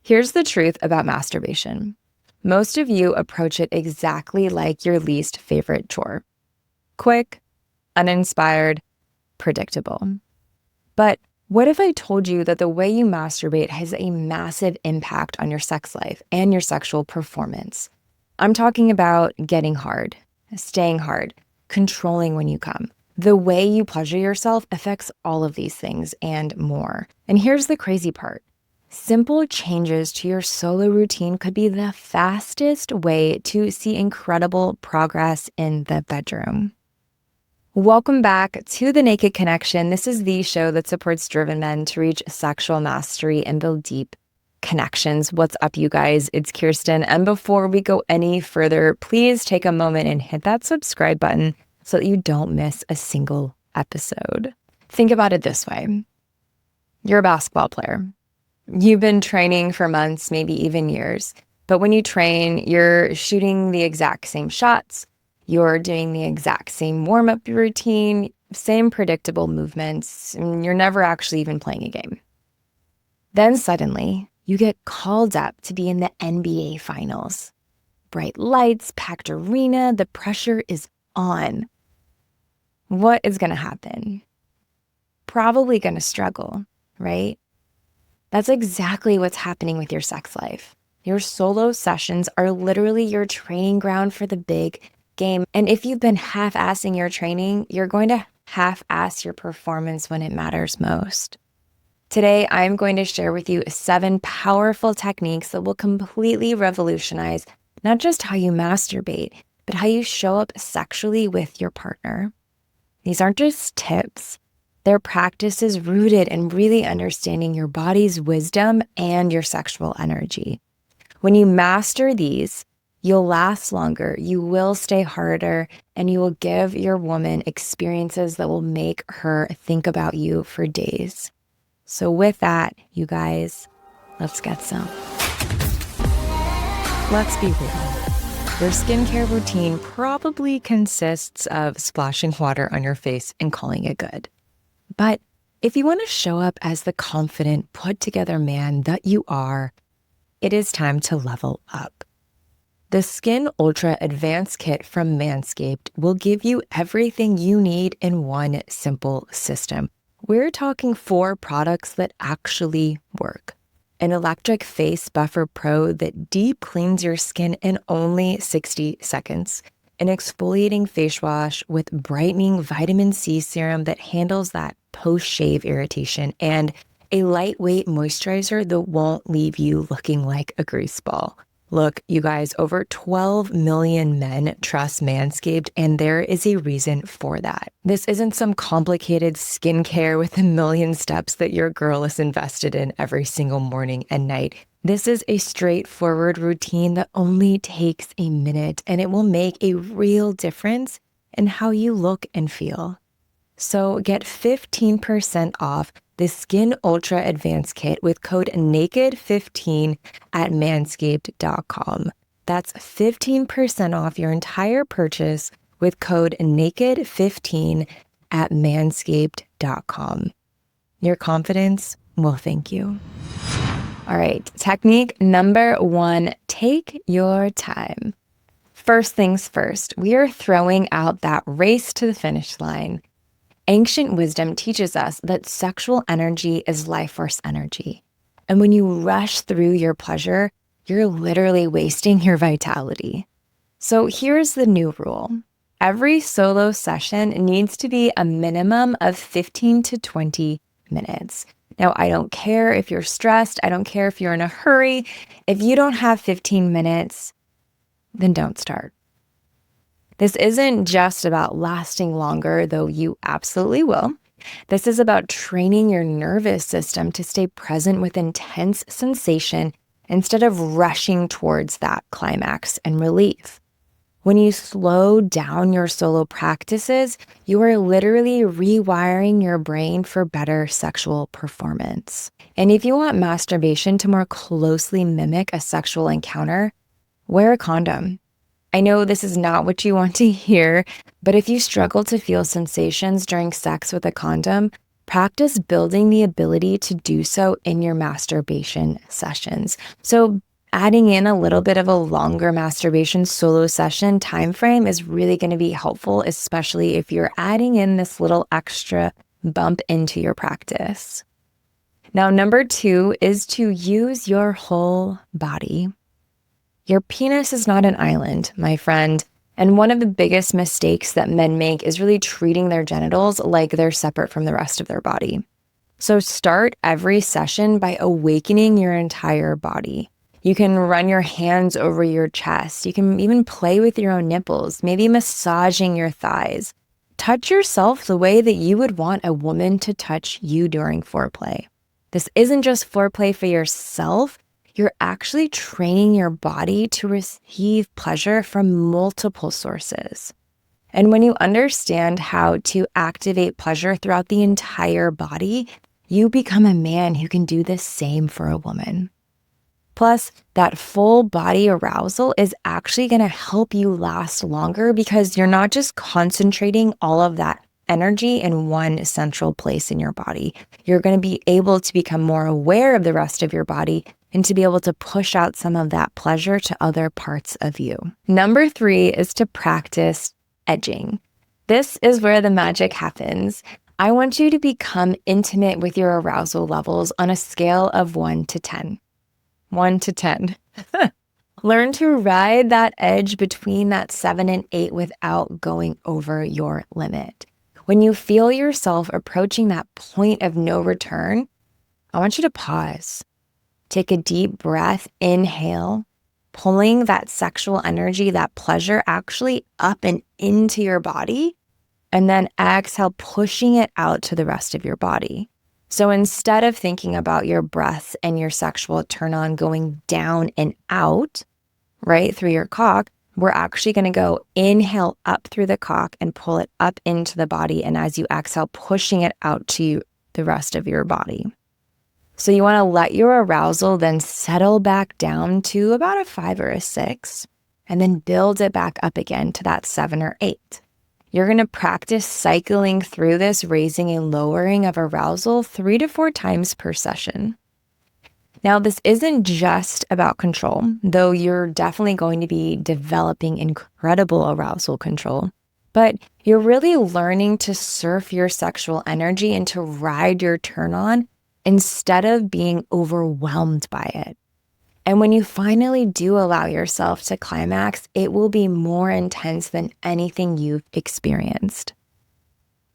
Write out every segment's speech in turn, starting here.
Here's the truth about masturbation. Most of you approach it exactly like your least favorite chore. Quick, uninspired, predictable. But what if I told you that the way you masturbate has a massive impact on your sex life and your sexual performance? I'm talking about getting hard, staying hard, controlling when you come. The way you pleasure yourself affects all of these things and more. And here's the crazy part. Simple changes to your solo routine could be the fastest way to see incredible progress in the bedroom. Welcome back to The Naked Connection. This is the show that supports driven men to reach sexual mastery and build deep connections. What's up, you guys? It's Kirsten. And before we go any further, please take a moment and hit that subscribe button so that you don't miss a single episode. Think about it this way. You're a basketball player. You've been training for months, maybe even years. But when you train, you're shooting the exact same shots. You're doing the exact same warm-up routine, same predictable movements, and you're never actually even playing a game. Then suddenly, you get called up to be in the NBA Finals. Bright lights, packed arena, the pressure is on. What is going to happen? Probably going to struggle, right? That's exactly what's happening with your sex life. Your solo sessions are literally your training ground for the big game. And if you've been half-assing your training, you're going to half-ass your performance when it matters most. Today, I'm going to share with you 7 powerful techniques that will completely revolutionize not just how you masturbate, but how you show up sexually with your partner. These aren't just tips. They're practices rooted in really understanding your body's wisdom and your sexual energy. When you master these, you'll last longer, you will stay harder, and you will give your woman experiences that will make her think about you for days. So with that, you guys, let's get some. Let's be real. Your skincare routine probably consists of splashing water on your face and calling it good. But if you want to show up as the confident, put-together man that you are, it is time to level up. The Skin Ultra Advanced Kit from Manscaped will give you everything you need in one simple system. We're talking 4 products that actually work. An electric face buffer pro that deep cleans your skin in only 60 seconds. An exfoliating face wash with brightening vitamin C serum that handles that post-shave irritation. And a lightweight moisturizer that won't leave you looking like a grease ball. Look, you guys, over 12 million men trust Manscaped, and there is a reason for that. This isn't some complicated skincare with a million steps that your girl is invested in every single morning and night. This is a straightforward routine that only takes a minute, and it will make a real difference in how you look and feel. So get 15% off the Skin Ultra Advanced Kit with code NAKED15 at manscaped.com. That's 15% off your entire purchase with code NAKED15 at manscaped.com. Your confidence will thank you. All right, technique number 1, take your time. First things first, we are throwing out that race to the finish line. Ancient wisdom teaches us that sexual energy is life force energy. And when you rush through your pleasure, you're literally wasting your vitality. So here's the new rule. Every solo session needs to be a minimum of 15 to 20 minutes. Now, I don't care if you're stressed. I don't care if you're in a hurry. If you don't have 15 minutes, then don't start. This isn't just about lasting longer, though you absolutely will. This is about training your nervous system to stay present with intense sensation instead of rushing towards that climax and relief. When you slow down your solo practices, you are literally rewiring your brain for better sexual performance. And if you want masturbation to more closely mimic a sexual encounter, wear a condom. I know this is not what you want to hear, but if you struggle to feel sensations during sex with a condom, practice building the ability to do so in your masturbation sessions. So adding in a little bit of a longer masturbation solo session time frame is really going to be helpful, especially if you're adding in this little extra bump into your practice. Now, number 2 is to use your whole body. Your penis is not an island, my friend. And one of the biggest mistakes that men make is really treating their genitals like they're separate from the rest of their body. So start every session by awakening your entire body. You can run your hands over your chest. You can even play with your own nipples, maybe massaging your thighs. Touch yourself the way that you would want a woman to touch you during foreplay. This isn't just foreplay for yourself. You're actually training your body to receive pleasure from multiple sources. And when you understand how to activate pleasure throughout the entire body, you become a man who can do the same for a woman. Plus, that full body arousal is actually going to help you last longer because you're not just concentrating all of that energy in one central place in your body. You're going to be able to become more aware of the rest of your body and to be able to push out some of that pleasure to other parts of you. Number 3 is to practice edging. This is where the magic happens. I want you to become intimate with your arousal levels on a scale of 1 to 10. 1 to 10. Learn to ride that edge between that 7 and 8 without going over your limit. When you feel yourself approaching that point of no return, I want you to pause. Take a deep breath, inhale, pulling that sexual energy, that pleasure actually up and into your body, and then exhale, pushing it out to the rest of your body. So instead of thinking about your breath and your sexual turn on going down and out, right, through your cock, we're actually going to go inhale up through the cock and pull it up into the body. And as you exhale, pushing it out to the rest of your body. So you want to let your arousal then settle back down to about a 5 or a 6, and then build it back up again to that 7 or 8. You're going to practice cycling through this, raising and lowering of arousal 3 to 4 times per session. Now, this isn't just about control, though you're definitely going to be developing incredible arousal control. But you're really learning to surf your sexual energy and to ride your turn on instead of being overwhelmed by it. And when you finally do allow yourself to climax, it will be more intense than anything you've experienced.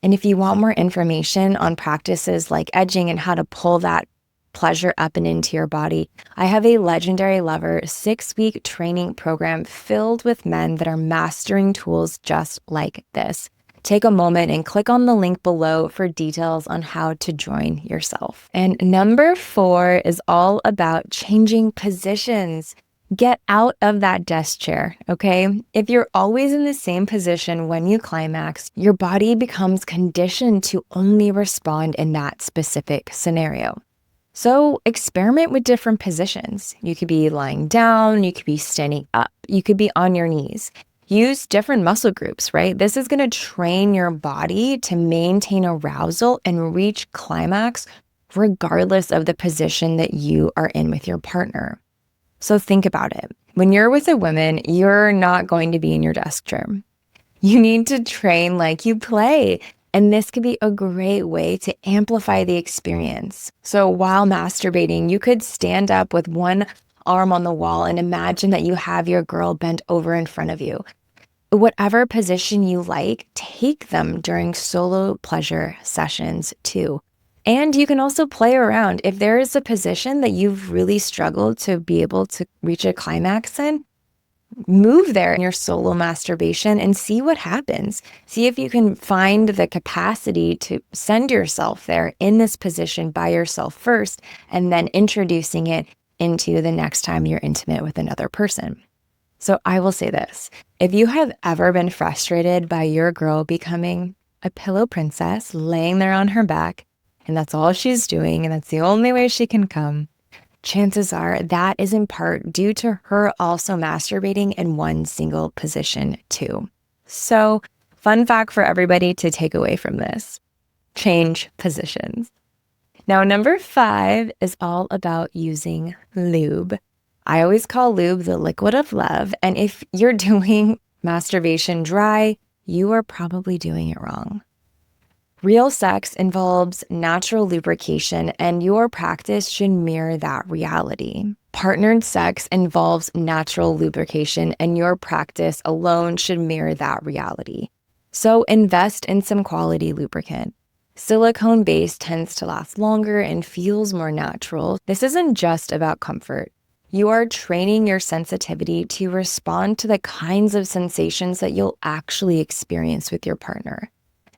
And if you want more information on practices like edging and how to pull that pleasure up and into your body, I have a Legendary Lover 6-week training program filled with men that are mastering tools just like this. Take a moment and click on the link below for details on how to join yourself. And number 4 is all about changing positions. Get out of that desk chair, okay? If you're always in the same position when you climax, your body becomes conditioned to only respond in that specific scenario. So experiment with different positions. You could be lying down, you could be standing up, you could be on your knees. Use different muscle groups, right? This is going to train your body to maintain arousal and reach climax regardless of the position that you are in with your partner. So think about it. When you're with a woman, you're not going to be in your desk chair. You need to train like you play. And this could be a great way to amplify the experience. So while masturbating, you could stand up with one arm on the wall and imagine that you have your girl bent over in front of you. Whatever position you like, take them during solo pleasure sessions too. And you can also play around. If there is a position that you've really struggled to be able to reach a climax in, move there in your solo masturbation and see what happens. See if you can find the capacity to send yourself there in this position by yourself first, and then introducing it into the next time you're intimate with another person. So I will say this, if you have ever been frustrated by your girl becoming a pillow princess, laying there on her back, and that's all she's doing, and that's the only way she can come, chances are that is in part due to her also masturbating in one single position too. So, fun fact for everybody to take away from this. change positions. Now, number 5 is all about using lube. I always call lube the liquid of love. And if you're doing masturbation dry, you are probably doing it wrong. Real sex involves natural lubrication, and your practice should mirror that reality. Partnered sex involves natural lubrication, and your practice alone should mirror that reality. So invest in some quality lubricant. Silicone-based tends to last longer and feels more natural. This isn't just about comfort. You are training your sensitivity to respond to the kinds of sensations that you'll actually experience with your partner.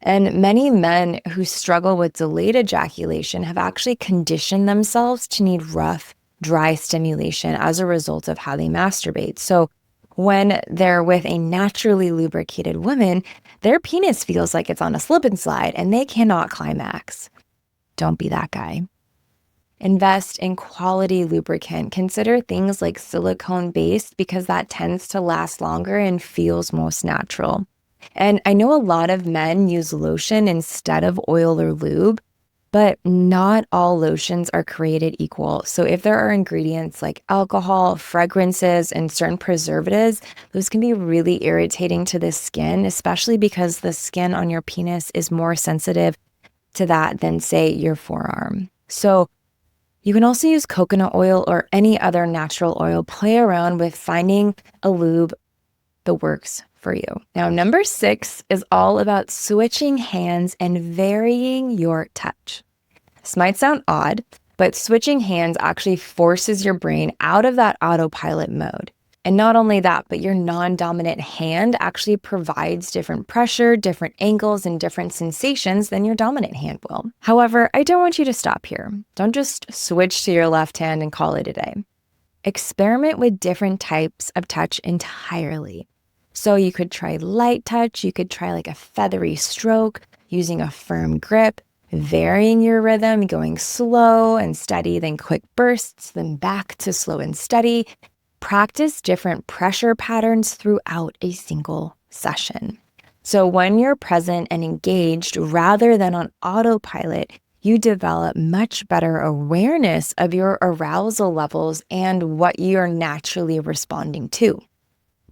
And many men who struggle with delayed ejaculation have actually conditioned themselves to need rough, dry stimulation as a result of how they masturbate. So when they're with a naturally lubricated woman, their penis feels like it's on a slip and slide and they cannot climax. Don't be that guy. Invest in quality lubricant. Consider things like silicone-based because that tends to last longer and feels most natural. And I know a lot of men use lotion instead of oil or lube, but not all lotions are created equal. So if there are ingredients like alcohol, fragrances, and certain preservatives, those can be really irritating to the skin, especially because the skin on your penis is more sensitive to that than, say, your forearm. So you can also use coconut oil or any other natural oil. Play around with finding a lube that works for you. Now, number 6 is all about switching hands and varying your touch. This might sound odd, but switching hands actually forces your brain out of that autopilot mode. And not only that, but your non-dominant hand actually provides different pressure, different angles, and different sensations than your dominant hand will. However, I don't want you to stop here. Don't just switch to your left hand and call it a day. Experiment with different types of touch entirely. So you could try light touch, you could try like a feathery stroke, using a firm grip, varying your rhythm, going slow and steady, then quick bursts, then back to slow and steady. Practice different pressure patterns throughout a single session. So when you're present and engaged rather than on autopilot, you develop much better awareness of your arousal levels and what you're naturally responding to.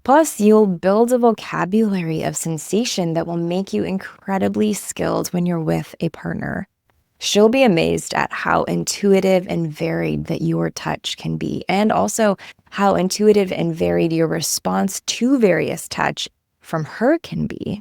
Plus, you'll build a vocabulary of sensation that will make you incredibly skilled when you're with a partner. She'll be amazed at how intuitive and varied that your touch can be, and also how intuitive and varied your response to various touch from her can be.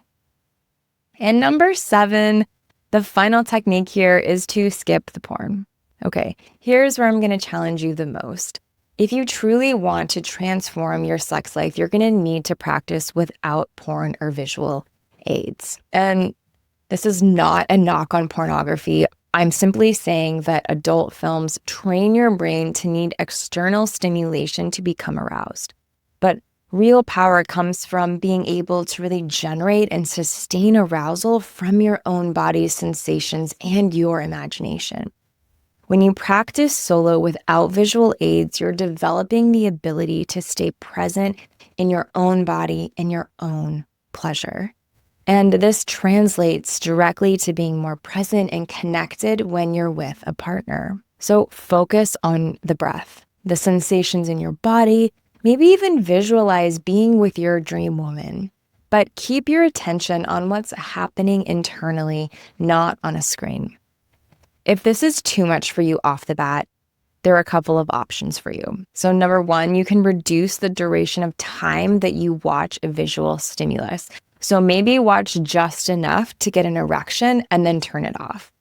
And number 7, the final technique here is to skip the porn. Okay, here's where I'm going to challenge you the most. If you truly want to transform your sex life, you're going to need to practice without porn or visual aids. And this is not a knock on pornography. I'm simply saying that adult films train your brain to need external stimulation to become aroused. But real power comes from being able to really generate and sustain arousal from your own body's sensations and your imagination. When you practice solo without visual aids, you're developing the ability to stay present in your own body and your own pleasure. And this translates directly to being more present and connected when you're with a partner. So focus on the breath, the sensations in your body, maybe even visualize being with your dream woman. But keep your attention on what's happening internally, not on a screen. If this is too much for you off the bat, there are a couple of options for you. So number 1, you can reduce the duration of time that you watch a visual stimulus. So maybe watch just enough to get an erection and then turn it off.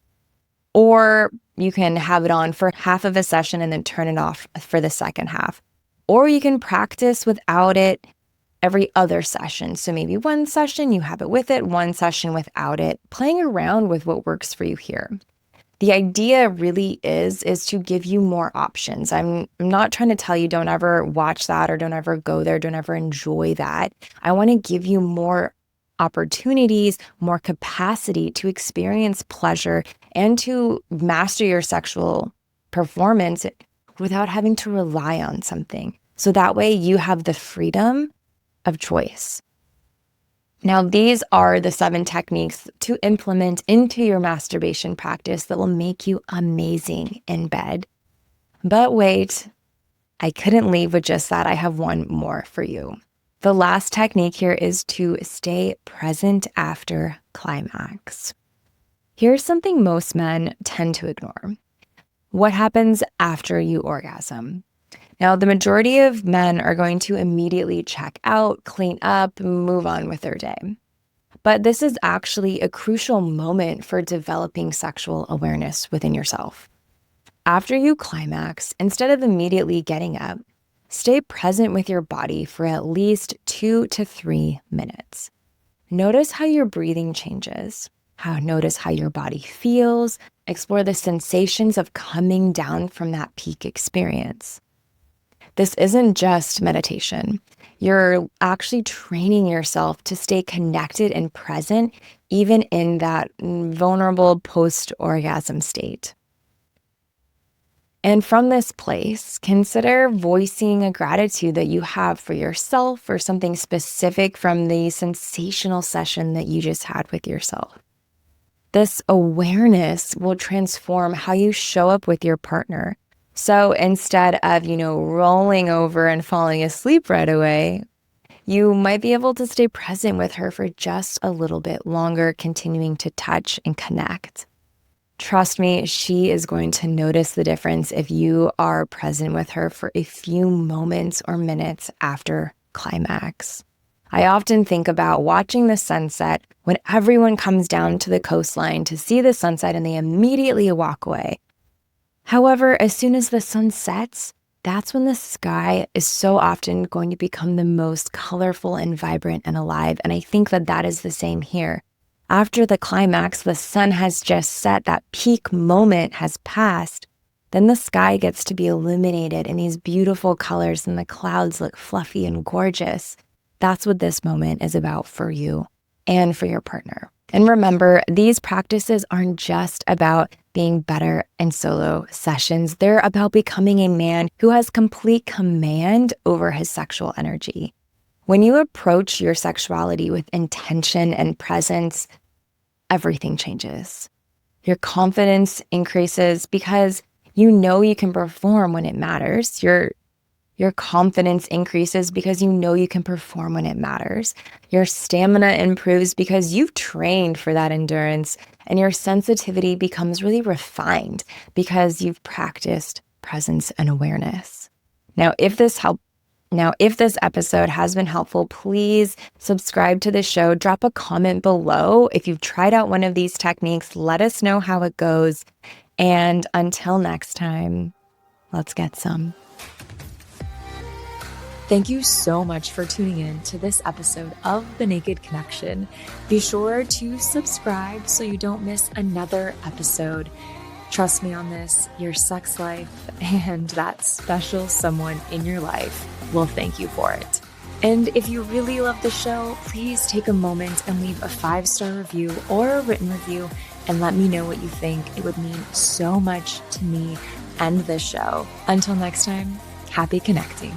Or you can have it on for half of a session and then turn it off for the second half. Or you can practice without it every other session. So maybe one session you have it with it, one session without it, playing around with what works for you here. The idea really is to give you more options. I'm not trying to tell you don't ever watch that or don't ever go there, don't ever enjoy that. I want to give you more opportunities, more capacity to experience pleasure and to master your sexual performance without having to rely on something. So that way you have the freedom of choice. Now, these are the 7 techniques to implement into your masturbation practice that will make you amazing in bed. But wait, I couldn't leave with just that. I have one more for you. The last technique here is to stay present after climax. Here's something most men tend to ignore. What happens after you orgasm? Now, the majority of men are going to immediately check out, clean up, move on with their day. But this is actually a crucial moment for developing sexual awareness within yourself. After you climax, instead of immediately getting up, stay present with your body for at least 2 to 3 minutes. Notice how your breathing changes. Notice how your body feels. Explore the sensations of coming down from that peak experience. This isn't just meditation. You're actually training yourself to stay connected and present, even in that vulnerable post-orgasm state. And from this place, consider voicing a gratitude that you have for yourself or something specific from the sensational session that you just had with yourself. This awareness will transform how you show up with your partner. So instead of, rolling over and falling asleep right away, you might be able to stay present with her for just a little bit longer, continuing to touch and connect. Trust me, she is going to notice the difference if you are present with her for a few moments or minutes after climax. I often think about watching the sunset when everyone comes down to the coastline to see the sunset and they immediately walk away. However, as soon as the sun sets, that's when the sky is so often going to become the most colorful and vibrant and alive. And I think that that is the same here. After the climax, the sun has just set, that peak moment has passed, then the sky gets to be illuminated in these beautiful colors and the clouds look fluffy and gorgeous. That's what this moment is about for you and for your partner. And remember, these practices aren't just about being better in solo sessions. They're about becoming a man who has complete command over his sexual energy. When you approach your sexuality with intention and presence, everything changes. Your confidence increases because you know you can perform when it matters. Your confidence increases because you know you can perform when it matters. Your stamina improves because you've trained for that endurance, and your sensitivity becomes really refined because you've practiced presence and awareness. Now, if this episode has been helpful, please subscribe to the show. Drop a comment below. If you've tried out one of these techniques, let us know how it goes. And until next time, let's get some. Thank you so much for tuning in to this episode of The Naked Connection. Be sure to subscribe so you don't miss another episode. Trust me on this, your sex life and that special someone in your life will thank you for it. And if you really love the show, please take a moment and leave a 5-star review or a written review and let me know what you think. It would mean so much to me and this show. Until next time, happy connecting.